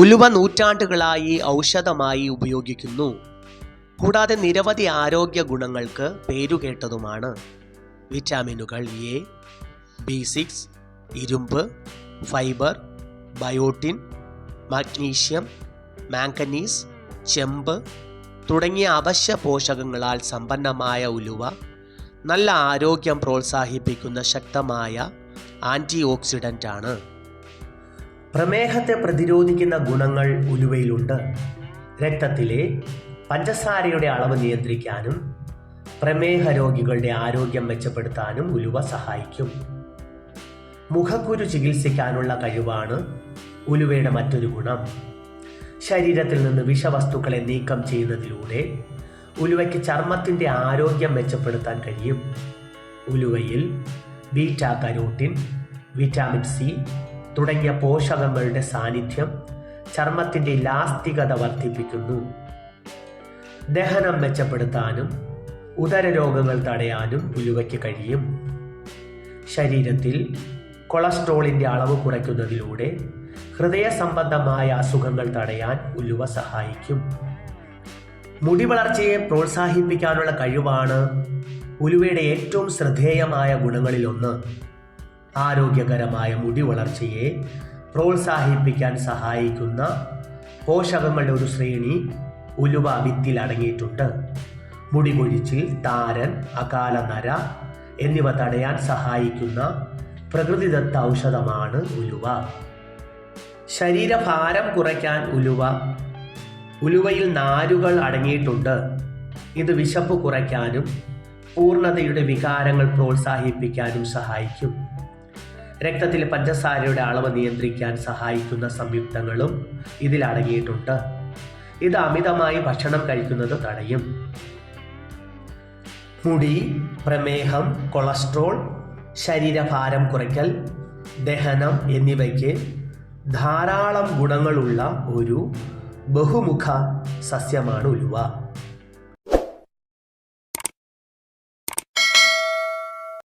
ഉലുവ നൂറ്റാണ്ടുകളായി ഔഷധമായി ഉപയോഗിക്കുന്നു. കൂടാതെ നിരവധി ആരോഗ്യ ഗുണങ്ങൾക്ക് പേരുകേട്ടതുമാണ്. വിറ്റാമിനുകൾ എ, B6, ഇരുമ്പ്, ഫൈബർ, ബയോട്ടിൻ, മഗ്നീഷ്യം, മാംഗനീസ്, ചെമ്പ് തുടങ്ങിയ അവശ്യ പോഷകങ്ങളാൽ സമ്പന്നമായ ഉലുവ നല്ല ആരോഗ്യം പ്രോത്സാഹിപ്പിക്കുന്ന ശക്തമായ ആൻറ്റി ഓക്സിഡൻ്റ് ആണ്. പ്രമേഹത്തെ പ്രതിരോധിക്കുന്ന ഗുണങ്ങൾ ഉലുവയിലുണ്ട്. രക്തത്തിലെ പഞ്ചസാരയുടെ അളവ് നിയന്ത്രിക്കാനും പ്രമേഹ രോഗികളുടെ ആരോഗ്യം മെച്ചപ്പെടുത്താനും ഉലുവ സഹായിക്കും. മുഖക്കുരു ചികിത്സിക്കാനുള്ള കഴിവാണ് ഉലുവയുടെ മറ്റൊരു ഗുണം. ശരീരത്തിൽ നിന്ന് വിഷവസ്തുക്കളെ നീക്കം ചെയ്യുന്നതിലൂടെ ഉലുവയ്ക്ക് ചർമ്മത്തിൻ്റെ ആരോഗ്യം മെച്ചപ്പെടുത്താൻ കഴിയും. ഉലുവയിൽ ബീറ്റാ കരോട്ടിൻ, വിറ്റാമിൻ സി തുടങ്ങിയ പോഷകങ്ങളുടെ സാന്നിധ്യം ചർമ്മത്തിൻ്റെ ഇലാസ്തികത വർദ്ധിപ്പിക്കുന്നു. ദഹനം മെച്ചപ്പെടുത്താനും ഉദരരോഗങ്ങൾ തടയാനും ഉലുവയ്ക്ക് കഴിയും. ശരീരത്തിൽ കൊളസ്ട്രോളിൻ്റെ അളവ് കുറയ്ക്കുന്നതിലൂടെ ഹൃദയ സംബന്ധമായ അസുഖങ്ങൾ തടയാൻ ഉലുവ സഹായിക്കും. മുടി വളർച്ചയെ പ്രോത്സാഹിപ്പിക്കാനുള്ള കഴിവാണ് ഉലുവയുടെ ഏറ്റവും ശ്രദ്ധേയമായ ഗുണങ്ങളിലൊന്ന്. ആരോഗ്യകരമായ മുടി വളർച്ചയെ പ്രോത്സാഹിപ്പിക്കാൻ സഹായിക്കുന്ന പോഷകങ്ങളുടെ ഒരു ശ്രേണി ഉലുവ വിത്തിൽ അടങ്ങിയിട്ടുണ്ട്. മുടി കൊഴിച്ചിൽ, താരൻ, അകാല നര എന്നിവ തടയാൻ സഹായിക്കുന്ന പ്രകൃതിദത്ത ഔഷധമാണ് ഉലുവ. ശരീരഭാരം കുറയ്ക്കാൻ ഉലുവയിൽ നാരുകൾ അടങ്ങിയിട്ടുണ്ട്. ഇത് വിശപ്പ് കുറയ്ക്കാനും പൂർണ്ണതയുടെ വികാരങ്ങൾ പ്രോത്സാഹിപ്പിക്കാനും സഹായിക്കും. രക്തത്തിലെ പഞ്ചസാരയുടെ അളവ് നിയന്ത്രിക്കാൻ സഹായിക്കുന്ന സംയുക്തങ്ങളും ഇതിൽ അടങ്ങിയിട്ടുണ്ട്. ഇത് അമിതമായി ഭക്ഷണം കഴിക്കുന്നത് തടയും. മുടി, പ്രമേഹം, കൊളസ്ട്രോൾ, ശരീരഭാരം കുറയ്ക്കൽ, ദഹനം എന്നിവയ്ക്ക് ധാരാളം ഗുണങ്ങളുള്ള ഒരു ബഹുമുഖ സസ്യമാണ് ഉലുവ.